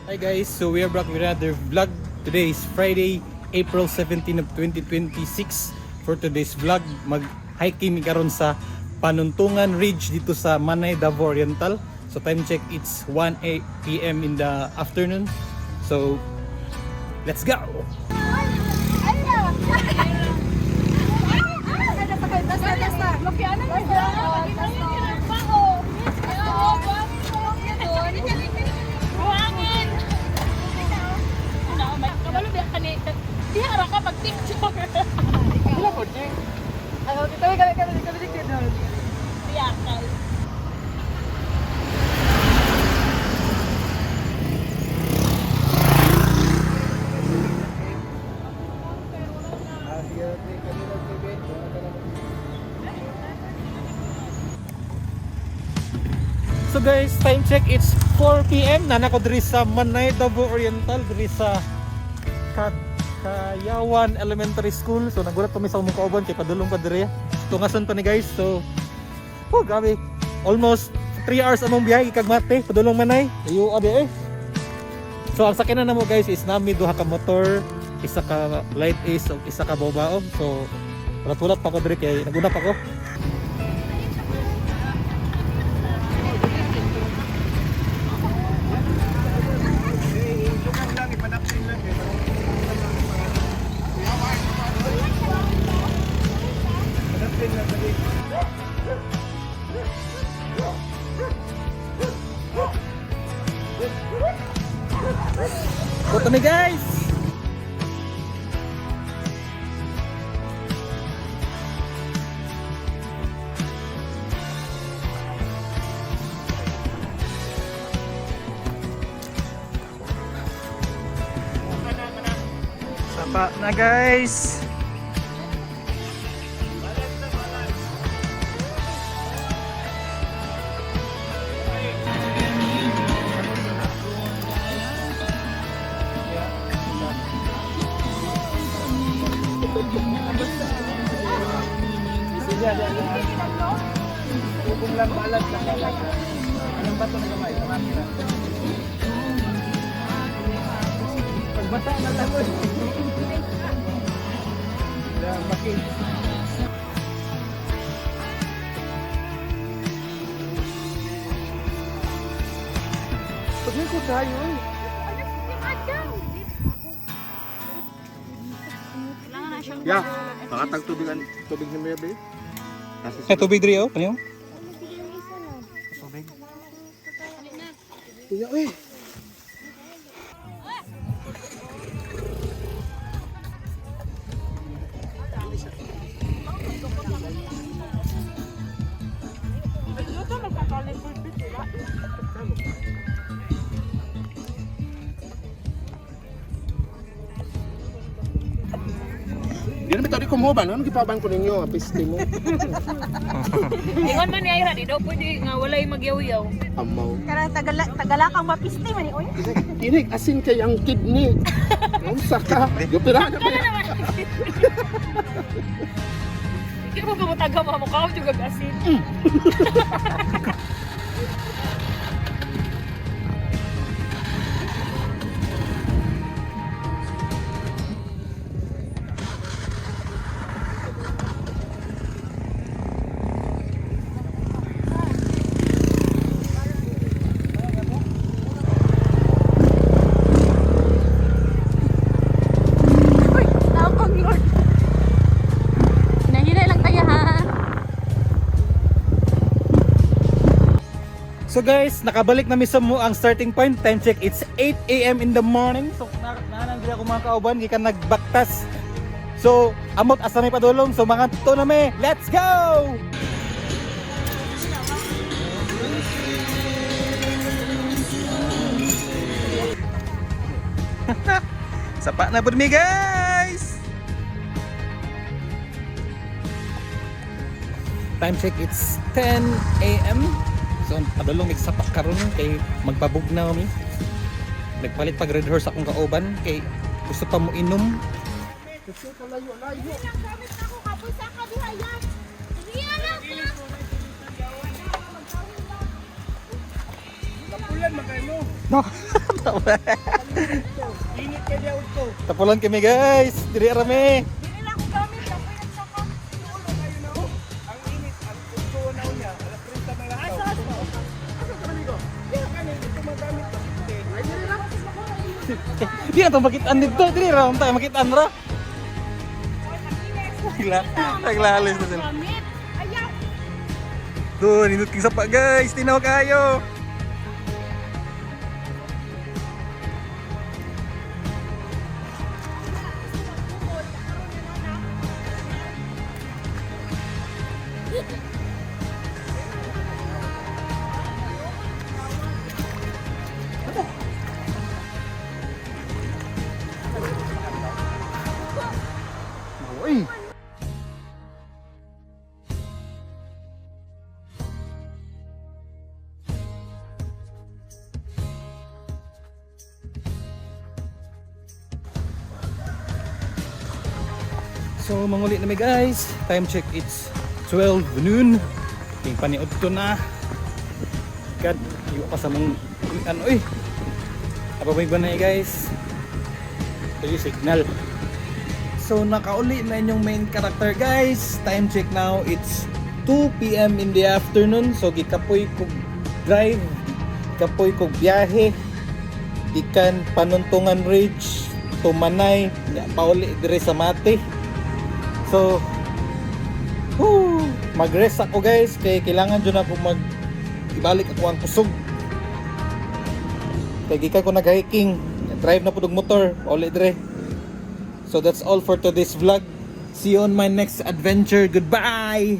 Hi guys, so we are back with another vlog. Today is Friday, April 17 of 2026. For today's vlog, mag-hiking karon sa Panuntungan Ridge dito sa Manay, Davao Oriental. So time check, it's 1 p.m. in the afternoon. So let's go! Dia arah ka mag-picture. Wala po, Jeng. Ano, kami dito. Dia kal. So guys, time check, it's 4 p.m. Nana ko diri sa Manay, Davao Oriental, diri sa Kayawan Elementary School. So nagulat kami sa umong kauban kay padulong pa diri. Tungason pa ni guys. So grabe. Almost 3 hours among biyahe ikag mate padulong Manay. Ayo abi eh. So ang sakyanan namo guys is nami duha ka motor, isa ka light ace ug isa ka babaw. So ulat-ulat pa ko diri kay naguna pa ko. Foto nih guys. Sapa na guys. Huwag lang balat lang. Anong bato na kamay? Pagbata na tayo. Bakit? Pagay ko tayo. Ya, pakatag tubig ni Mebe. Tubig diri oh, kanyo? Tubig. Kuya, eh. Di namin tadi kumuha ano gipaban ko ninyo apiste mo. Ingon man ni Ayra, di daw pwede nga walay magyaw-yaw. Amaw. Karang tagala kang mapiste man oy. Inig asin kay ang kidney. Unsa ka? Gupira na ba? Hindi mo kamutaga mo ka juga asin. So guys, nakabalik na mismo mo ang starting point. Time check, it's 8 a.m. in the morning. So nanandiri ako mga kauban, gikan nagbaktas. So amot asa may padulong. So mga to na me, let's go! Sapa na po mi guys! Time check, it's 10 a.m. So padulong nagsapak karon kay magpabugnaw mi. Nagpalit pag red horse akong kauban kay gusto pa mo inom. Kasi kalayo-layo. Tapulan magano. No. Init ka diya ko. Tapulan kami guys. Diri rame. Dili na ako gamit. Ako yung saka. Ang init ang uso na niya. Alas 30 ng lahat. Asa ka namigo? Di ka ni ito magamit to. Ay dili na. Di na to makitaan dito. Diri ra tayo makitaan ra. Naglalis na sila. Gamit. Ayaw. Doon, inut king sapa guys. Tinaw kayo. Uy. So manguli na mi guys. Time check, it's 12 noon. Ting paniod to na. God, iyo pa sa mong ano eh. Apa ba na guys? Ito yung signal. So nakauli na inyong main character guys. Time check now, it's 2 PM in the afternoon. So gikapoy kog drive, gikapoy kog biyahe gikan Panuntungan Ridge to Manay, pauli dire sa Mate. So mag-rest ako guys kay kailangan dyan ako ibalik ako ang kusog. Kaya gikan ko nag-hiking, drive na po ng motor, pauli dire. So that's all for today's vlog. See you on my next adventure. Goodbye!